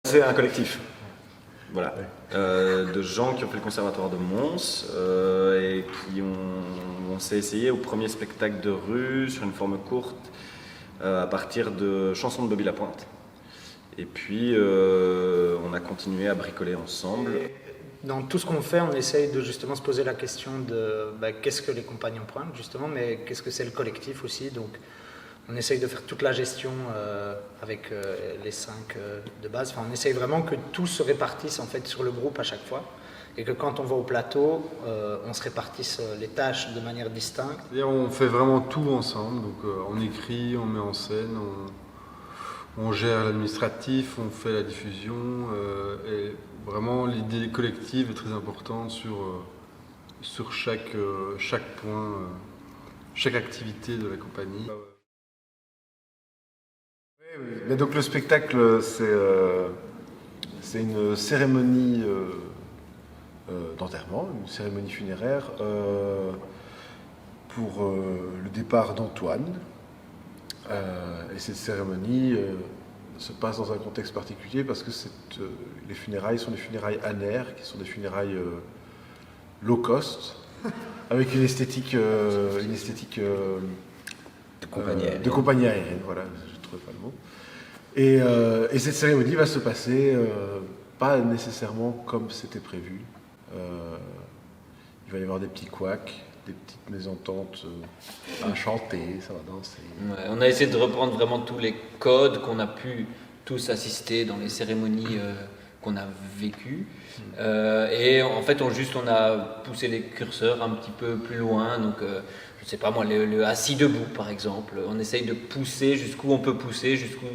C'est un collectif. Voilà. Ouais. De gens qui ont fait le conservatoire de Mons et on s'est essayé au premier spectacle de rue sur une forme courte à partir de chansons de Bobby Lapointe. Et puis on a continué à bricoler ensemble. Dans tout ce qu'on fait, on essaye de justement se poser la question de qu'est-ce que les compagnies empruntent justement, mais qu'est-ce que c'est le collectif aussi. Donc on essaye de faire toute la gestion avec les 5 de base. Enfin, on essaye vraiment que tout se répartisse en fait sur le groupe à chaque fois. Et que quand on va au plateau, on se répartisse les tâches de manière distincte. C'est-à-dire on fait vraiment tout ensemble, donc on écrit, on met en scène, on gère l'administratif, on fait la diffusion, et vraiment l'idée collective est très importante sur chaque point, chaque activité de la compagnie. Oui. Mais donc le spectacle, c'est une cérémonie d'enterrement, une cérémonie funéraire pour le départ d'Antoine. Et cette cérémonie se passe dans un contexte particulier parce que les funérailles sont des funérailles anaires, qui sont des funérailles low cost, avec une esthétique de compagnie aérienne. Voilà, je ne trouvais pas le mot. Et cette cérémonie va se passer pas nécessairement comme c'était prévu. Il va y avoir des petits couacs, des petites mésententes à chanter, ça va danser. Ouais, on a essayé de reprendre vraiment tous les codes qu'on a pu tous assister dans les cérémonies qu'on a vécues. Et en fait, on a poussé les curseurs un petit peu plus loin. Donc, je ne sais pas moi, le assis debout par exemple. On essaye de pousser jusqu'où on peut pousser, jusqu'où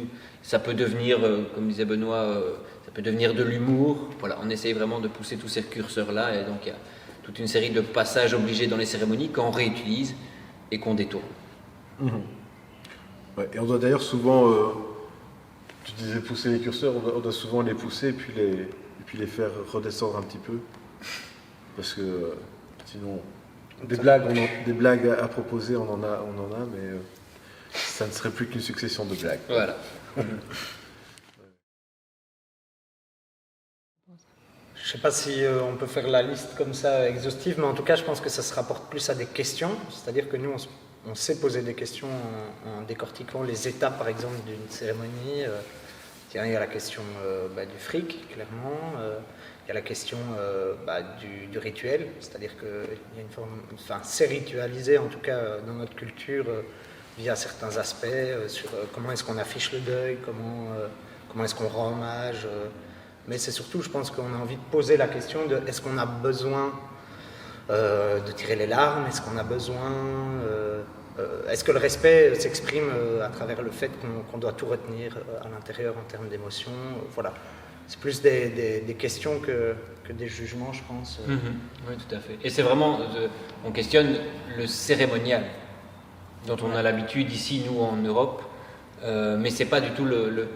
ça peut devenir, comme disait Benoît, ça peut devenir de l'humour. Voilà, on essaye vraiment de pousser tous ces curseurs-là. Et donc, il y a toute une série de passages obligés dans les cérémonies qu'on réutilise et qu'on détourne. Mmh. Ouais, et on doit d'ailleurs souvent, tu disais pousser les curseurs, on doit souvent les pousser et puis les faire redescendre un petit peu. Parce que sinon, des blagues à proposer, on en a, mais ça ne serait plus qu'une succession de blagues. Voilà. Je ne sais pas si on peut faire la liste comme ça exhaustive, mais en tout cas, je pense que ça se rapporte plus à des questions. C'est-à-dire que nous, on sait poser des questions en décortiquant les étapes, par exemple, d'une cérémonie. Tiens, il y a la question du fric, clairement. Il y a la question du rituel, c'est-à-dire qu'il y a une forme, enfin, c'est ritualisé, en tout cas, dans notre culture, via certains aspects, sur comment est-ce qu'on affiche le deuil, comment est-ce qu'on rend hommage. Mais c'est surtout, je pense qu'on a envie de poser la question de est-ce qu'on a besoin de tirer les larmes, est-ce qu'on a besoin, est-ce que le respect s'exprime à travers le fait qu'on doit tout retenir à l'intérieur en termes d'émotions, voilà. C'est plus des questions que des jugements, je pense. Oui, tout à fait. Et c'est vraiment, on questionne le cérémonial, dont on a l'habitude ici, nous, en Europe, mais c'est pas du tout le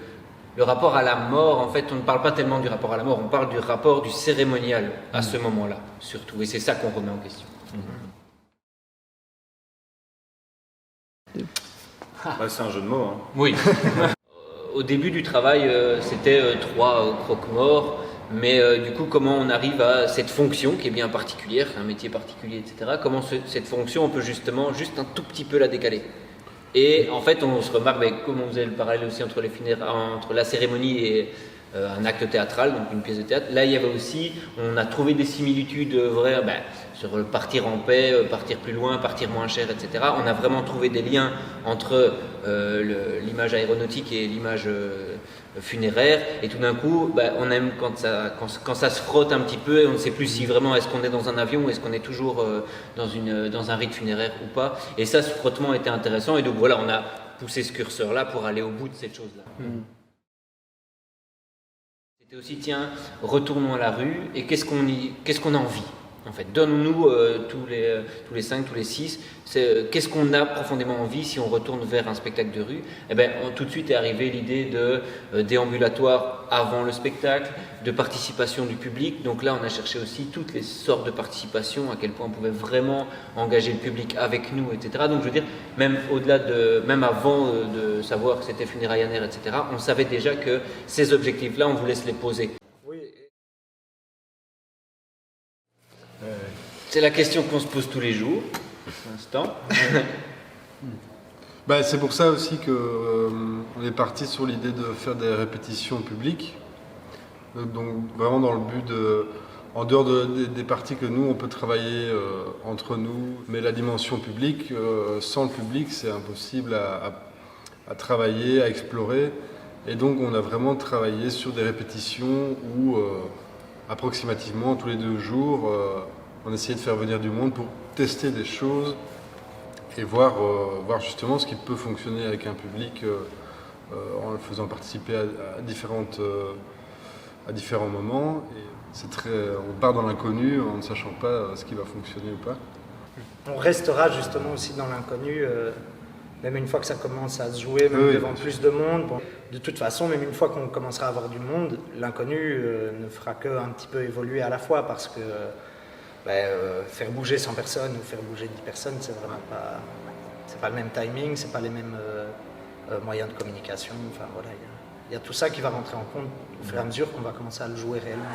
rapport à la mort. En fait, on ne parle pas tellement du rapport à la mort, on parle du rapport du cérémonial à ce moment-là, surtout. Et c'est ça qu'on remet en question. C'est un jeu de mots. Hein. Oui. Au début du travail, c'était 3 croque-morts. Mais du coup, comment on arrive à cette fonction qui est bien particulière, c'est un métier particulier, etc. Comment cette fonction, on peut justement juste un tout petit peu la décaler. Et en fait, on se remarque, comme on faisait le parallèle aussi entre la cérémonie et un acte théâtral, donc une pièce de théâtre, là il y avait aussi, on a trouvé des similitudes vraies sur partir en paix, partir plus loin, partir moins cher, etc. On a vraiment trouvé des liens entre l'image aéronautique et l'image funéraire, et tout d'un coup, on aime quand ça se frotte un petit peu et on ne sait plus si vraiment est-ce qu'on est dans un avion ou est-ce qu'on est toujours dans un rite funéraire ou pas. Et ça, ce frottement était intéressant, et donc voilà, on a poussé ce curseur-là pour aller au bout de cette chose-là. C'était aussi, tiens, retournons à la rue et qu'est-ce qu'on a envie. en fait. Donne-nous tous les 5, tous les 6, qu'est-ce qu'on a profondément envie si on retourne vers un spectacle de rue. Eh bien, tout de suite est arrivée l'idée de déambulatoire avant le spectacle, de participation du public. Donc là, on a cherché aussi toutes les sortes de participation, à quel point on pouvait vraiment engager le public avec nous, etc. Donc je veux dire, même même avant de savoir que c'était Funérailles, etc., on savait déjà que ces objectifs-là, on voulait se les poser. Oui. C'est la question qu'on se pose tous les jours, pour l'instant. C'est pour ça aussi qu'on est parti sur l'idée de faire des répétitions publiques. Donc vraiment dans le but en dehors des parties que nous, on peut travailler entre nous, mais la dimension publique, sans le public, c'est impossible à travailler, à explorer. Et donc on a vraiment travaillé sur des répétitions où approximativement tous les 2 jours, on essayait de faire venir du monde pour tester des choses et voir justement ce qui peut fonctionner avec un public en le faisant participer à différents moments. Et on part dans l'inconnu en ne sachant pas ce qui va fonctionner ou pas. On restera justement aussi dans l'inconnu, même une fois que ça commence à se jouer, même devant plus de monde. Bon, de toute façon, même une fois qu'on commencera à avoir du monde, l'inconnu ne fera qu'un petit peu évoluer à la fois, parce que faire bouger 100 personnes ou faire bouger 10 personnes, c'est vraiment pas le même timing, c'est pas les mêmes moyens de communication. Enfin voilà, il y a tout ça qui va rentrer en compte au fur et à mesure qu'on va commencer à le jouer réellement.